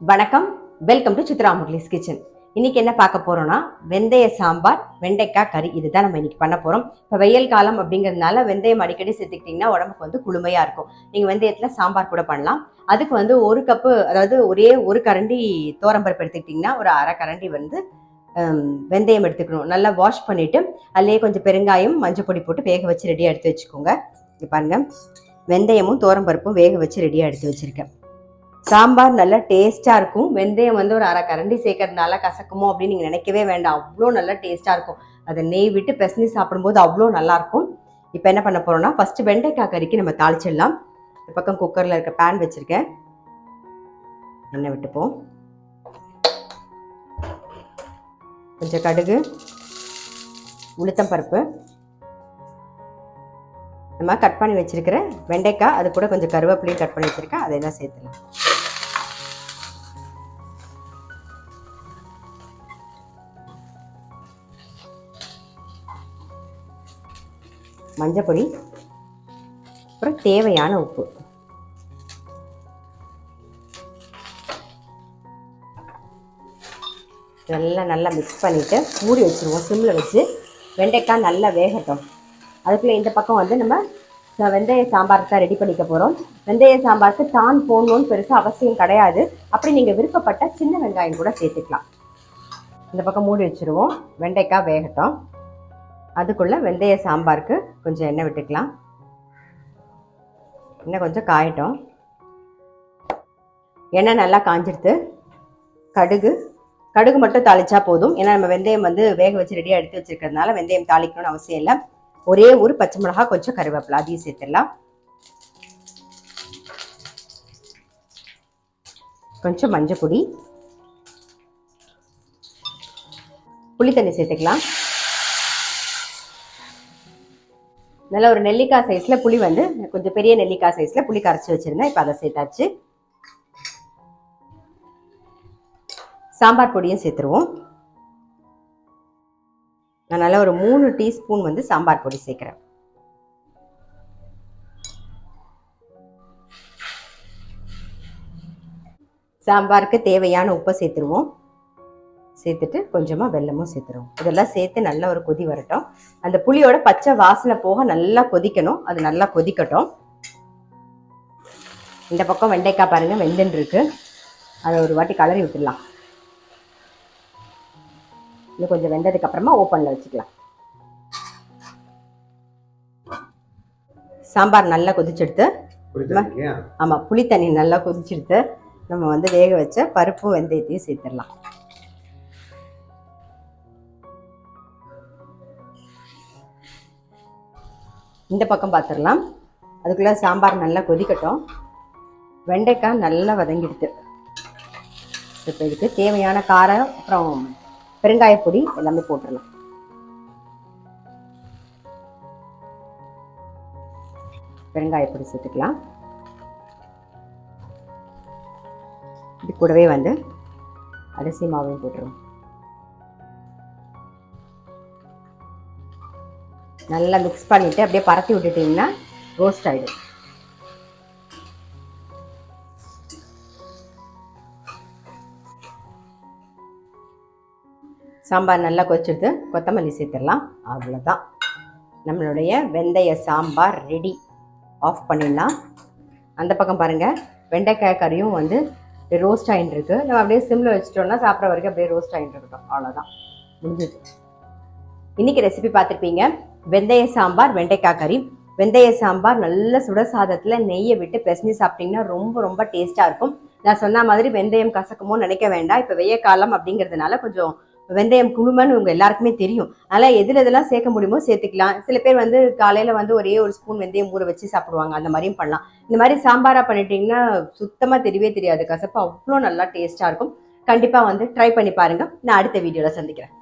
வணக்கம், welcome to Chitra Murali's kitchen. இன்னைக்கு என்ன பார்க்க போறோம்னா வெந்தய சாம்பார், வெண்டைக்காய் கறி. இதுதான் நம்ம இன்னைக்கு பண்ண போறோம். இப்போ வெயில் காலம் அப்படிங்கிறதுனால வெந்தயம் அடிக்கடி சேர்த்துக்கிட்டிங்கன்னா உடம்புக்கு வந்து குளுமையா இருக்கும். நீங்க வெந்தயத்துல சாம்பார் கூட பண்ணலாம். அதுக்கு வந்து ஒரு கப்பு, அதாவது ஒரே ஒரு கரண்டி தோரம்பருப்பு எடுத்துக்கிட்டிங்கன்னா ஒரு அரை கரண்டி வந்து வெந்தயம் எடுத்துக்கணும். நல்லா வாஷ் பண்ணிட்டு அதுலேயே கொஞ்சம் பெருங்காயம், மஞ்சள் பொடி போட்டு வேக வச்சு ரெடியாக எடுத்து வச்சுக்கோங்க. இங்கே பாருங்க, வெந்தயமும் தோரம்பருப்பும் வேக வச்சு ரெடியாக எடுத்து வச்சிருக்கேன். சாம்பார் நல்லா டேஸ்ட்டாக இருக்கும். வெந்தயம் வந்து ஒரு அரை கரண்டி சேர்க்கறதுனால கசக்குமோ அப்படின்னு நீங்கள் நினைக்கவே வேண்டாம். அவ்வளோ நல்லா டேஸ்ட்டாக இருக்கும். அதை நெய் விட்டு பிசைஞ்சு சாப்பிடும்போது அவ்வளோ நல்லாயிருக்கும். இப்போ என்ன பண்ண போகிறோம்னா, ஃபஸ்ட்டு வெண்டைக்காய் கறிக்கு நம்ம தாளிச்சிடலாம். இந்த பக்கம் குக்கரில் இருக்க பேன் வச்சுருக்கேன். எண்ணெய் விட்டுப்போம். கொஞ்சம் கடுகு, உளுத்தம்பருப்பு, நம்ம கட் பண்ணி வச்சுருக்கிற வெண்டைக்காய், அது கூட கொஞ்சம் கருவேப்பிலையும் கட் பண்ணி வச்சுருக்கேன், அதையெல்லாம் சேர்த்துலாம். மஞ்சள் பொடி, அப்புறம் தேவையான உப்பு. இதெல்லாம் நல்லா மிக்ஸ் பண்ணிவிட்டு மூடி வச்சுருவோம் சிம்மில் வச்சு. வெண்டைக்காய் நல்லா வேகட்டும். அதுக்குள்ளே இந்த பக்கம் வந்து நம்ம வெந்தய சாம்பாருக்கு தான் ரெடி பண்ணிக்க போகிறோம். வெந்தய சாம்பாருக்கு தான் போடணும்னு பெருசாக அவசியம் கிடையாது. அப்படி நீங்கள் விருப்பப்பட்ட சின்ன வெங்காயம் கூட சேர்த்துக்கலாம். இந்த பக்கம் மூடி வச்சுருவோம். வெண்டைக்காய் வேகட்டும். அதுக்குள்ளே வெந்தய சாம்பாருக்கு கொஞ்சம் எண்ணெய் விட்டுக்கலாம். எண்ணெய் கொஞ்சம் காயட்டும். எண்ணெய் நல்லா காஞ்சிடுது. கடுகு மட்டும் தாளிச்சா போதும். ஏன்னா நம்ம வெந்தயம் வந்து வேக வச்சு ரெடியாக எடுத்து வச்சுருக்கிறதுனால வெந்தயம் தாளிக்கணும்னு அவசியம் இல்லை. ஒரே ஒரு பச்சை மிளகா, கொஞ்சம் கருவேப்பிலை, அதையும் சேர்த்துடலாம். கொஞ்சம் மஞ்சள் பொடி, புளி தண்ணி சேர்த்துக்கலாம். நல்ல ஒரு நெல்லிக்காய் சைஸில் புளி வந்து, கொஞ்சம் பெரிய நெல்லிக்காய் சைஸில் புளி கரைச்சி வச்சுருந்தேன். இப்போ அதை சேர்த்தாச்சு. சாம்பார் பொடியும் சேர்த்துருவோம். நான் நல்லா ஒரு 3 டீஸ்பூன் வந்து சாம்பார் பொடி சேர்க்குறேன். சாம்பாருக்கு தேவையான உப்பை சேர்த்துருவோம். சேர்த்துட்டு கொஞ்சமாக வெல்லமும் சேர்த்துருவோம். இதெல்லாம் சேர்த்து நல்லா ஒரு கொதி வரட்டும். அந்த புளியோட பச்சை வாசனை போக நல்லா கொதிக்கணும். அது நல்லா கொதிக்கட்டும். இந்த பக்கம் வெண்டைக்காய் பாருங்க வெந்துன்னு இருக்கு. அதை ஒரு வாட்டி கலரி விட்டுடலாம். இன்னும் கொஞ்சம் வெந்ததுக்கு அப்புறமா ஓப்பன்ல வச்சுக்கலாம். சாம்பார் நல்லா கொதிச்செடுத்து, ஆமா புளி தண்ணி நல்லா கொதிச்செடுத்து நம்ம வந்து வேக வச்ச பருப்பும் வெந்தயத்தையும் சேர்த்துடலாம். இந்த பக்கம் பார்த்துடலாம். அதுக்குள்ள சாம்பார் நல்லா கொதிக்கட்டும். வெண்டைக்காய் நல்லா வதங்கிடுது. இப்போ இதுக்கு தேவையான காரம், அப்புறம் பெருங்காயப்பொடி எல்லாமே போட்டுடலாம். பெருங்காயப்பொடி சேர்த்துக்கலாம். இது கூடவே வந்து அரிசி மாவையும் போட்டுருவோம். நல்லா மிக்ஸ் பண்ணிட்டு அப்படியே பரத்தி விட்டுட்டீங்கன்னா ரோஸ்ட் ஆகிடும். சாம்பார் நல்லா கொதிச்சிடுது. கொத்தமல்லி சேர்த்துடலாம். அவ்வளோதான், நம்மளுடைய வெந்தய சாம்பார் ரெடி. ஆஃப் பண்ணிடலாம். அந்த பக்கம் பாருங்கள், வெண்டைக்காய் கறியும் வந்து ரோஸ்ட் ஆகிட்டு இருக்கு. நம்ம அப்படியே சிம்மில் வச்சுட்டோம்னா சாப்பிட்ற வரைக்கும் அப்படியே ரோஸ்ட் ஆகிட்டு இருக்கட்டும். அவ்வளோதான், முடிஞ்சது. இன்றைக்கி ரெசிபி பார்த்துருப்பீங்க, வெந்தய சாம்பார், வெண்டைக்காய் கறி. வெந்தய சாம்பார் நல்ல சுட சாதத்தில் நெய்யை விட்டு பிசைஞ்சு சாப்பிட்டிங்கன்னா ரொம்ப ரொம்ப டேஸ்ட்டாக இருக்கும். நான் சொன்ன மாதிரி வெந்தயம் கசக்குமோ நினைக்க வேண்டாம். இப்போ வெய்ய காலம் அப்படிங்கிறதுனால கொஞ்சம் வெந்தயம் குளுமைன்னு உங்கள் எல்லாருக்குமே தெரியும். அதனால் எதெல்லாம் சேர்க்க முடியுமோ சேர்த்துக்கலாம். சில பேர் வந்து காலையில் வந்து ஒரே ஒரு ஸ்பூன் வெந்தயம் ஊற வச்சு சாப்பிடுவாங்க. அந்த மாதிரியும் பண்ணலாம். இந்த மாதிரி சாம்பாராக பண்ணிட்டீங்கன்னா சுத்தமாக தெரியவே தெரியாது கசப்பு. அவ்வளோ நல்லா டேஸ்ட்டாக இருக்கும். கண்டிப்பாக வந்து ட்ரை பண்ணி பாருங்கள். நான் அடுத்த வீடியோவில் சந்திக்கிறேன்.